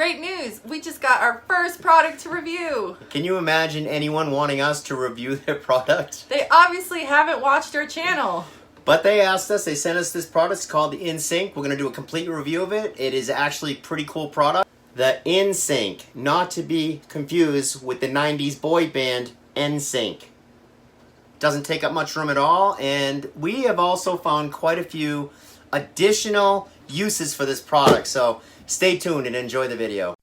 Great news! We just got our first product to review. Can you imagine anyone wanting us to review their product? They obviously haven't watched our channel. But they asked us, they sent us this product. It's called the InSink. We're going to do a complete review of it. It is actually a pretty cool product. The InSink, not to be confused with the 90s boy band NSYNC. Doesn't take up much room at all, and we have also found quite a few additional uses for this product. So stay tuned and enjoy the video.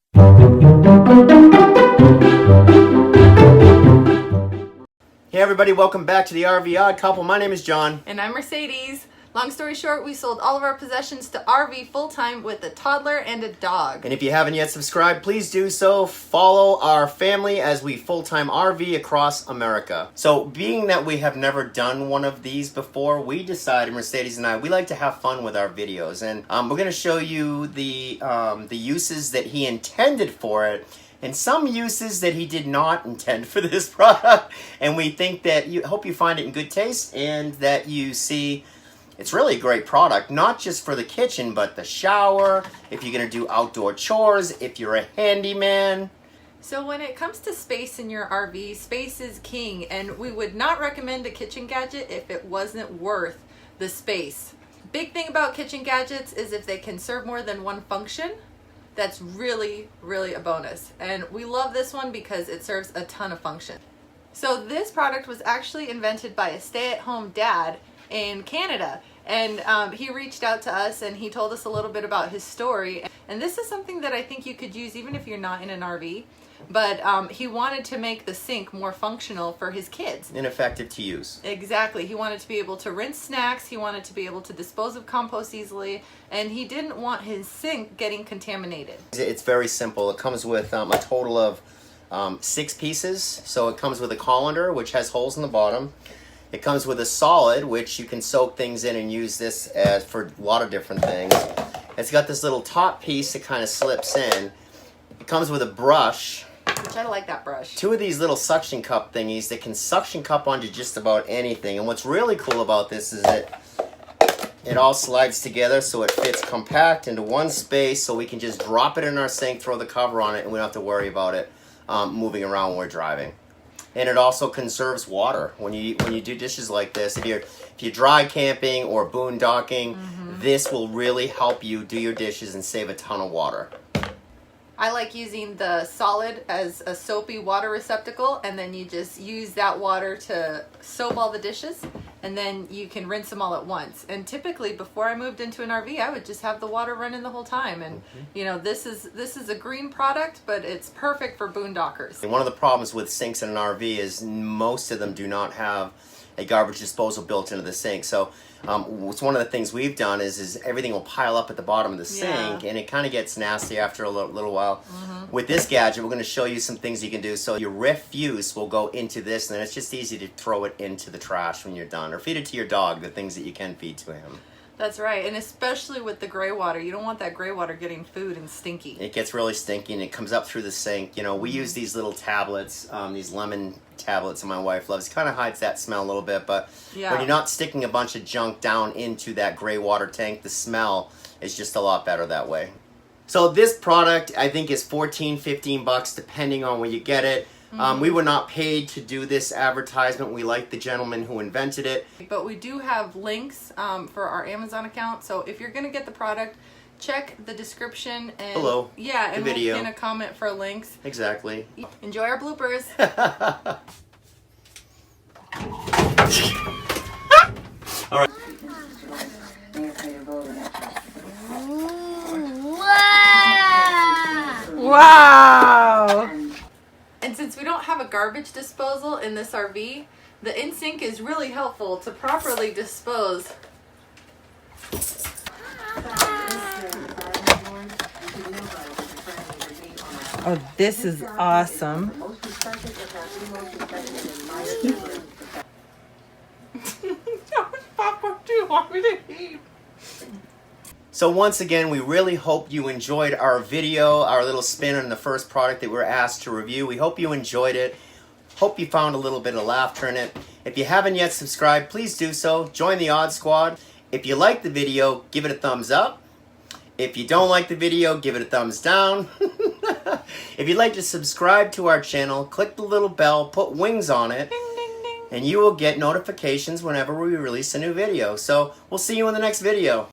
Hey everybody, welcome back to the RV Odd Couple. My name is John. And I'm Mercedes. Long story short, we sold all of our possessions to RV full-time with a toddler and a dog. And if you haven't yet subscribed, please do so. Follow our family as we full-time RV across America. So being that we have never done one of these before, we decided, Mercedes and I, we like to have fun with our videos. And we're going to show you the uses that he intended for it, and some uses that he did not intend for this product. And we think that hope you find it in good taste and that you see it's really a great product, not just for the kitchen, but the shower, if you're going to do outdoor chores, if you're a handyman. So when it comes to space in your RV, space is king, and we would not recommend a kitchen gadget if it wasn't worth the space. Big thing about kitchen gadgets is if they can serve more than one function, that's really, really a bonus. And we love this one because it serves a ton of function. So this product was actually invented by a stay-at-home dad in Canada, and he reached out to us and he told us a little bit about his story. And this is something that I think you could use even if you're not in an RV, but he wanted to make the sink more functional for his kids. And effective to use. Exactly. He wanted to be able to rinse snacks, he wanted to be able to dispose of compost easily, and he didn't want his sink getting contaminated. It's very simple. It comes with a total of 6 pieces. So it comes with a colander, which has holes in the bottom. It comes with a solid, which you can soak things in and use this as for a lot of different things. It's got this little top piece that kind of slips in. It comes with a brush. Which I like that brush. 2 of these little suction cup thingies that can suction cup onto just about anything. And what's really cool about this is that it all slides together so it fits compact into one space, so we can just drop it in our sink, throw the cover on it, and we don't have to worry about it moving around when we're driving. And it also conserves water when you do dishes like this. If you're dry camping or boondocking, this will really help you do your dishes and save a ton of water. I like using the solid as a soapy water receptacle, and then you just use that water to soap all the dishes, and then you can rinse them all at once. And typically, before I moved into an RV, I would just have the water running the whole time. And you know, this is a green product, but it's perfect for boondockers. And one of the problems with sinks in an RV is most of them do not have a garbage disposal built into the sink. So it's one of the things we've done is everything will pile up at the bottom of the sink, and it kind of gets nasty after a little while. With this gadget, we're going to show you some things you can do. So your refuse will go into this, and then it's just easy to throw it into the trash when you're done, or feed it to your dog, the things that you can feed to him. That's right, and especially with the gray water. You don't want that gray water getting food and stinky. It gets really stinky and it comes up through the sink. You know, we use these little tablets, these lemon tablets that my wife loves. It kind of hides that smell a little bit, but when you're not sticking a bunch of junk down into that gray water tank, the smell is just a lot better that way. So this product, I think, is $14-15 depending on where you get it. We were not paid to do this advertisement. We like the gentleman who invented it. But we do have links for our Amazon account. So if you're going to get the product, check the description and below. Yeah, and the video. We'll pin a comment for links. Exactly. Enjoy our bloopers. All right. Wow! And since we don't have a garbage disposal in this RV, the InSink is really helpful to properly dispose. Oh, this is awesome. So once again, we really hope you enjoyed our video, our little spin on the first product that we were asked to review. We hope you enjoyed it. Hope you found a little bit of laughter in it. If you haven't yet subscribed, please do so. Join the Odd Squad. If you like the video, give it a thumbs up. If you don't like the video, give it a thumbs down. If you'd like to subscribe to our channel, click the little bell, put wings on it, Ding, ding, ding. and you will get notifications whenever we release a new video. So we'll see you in the next video.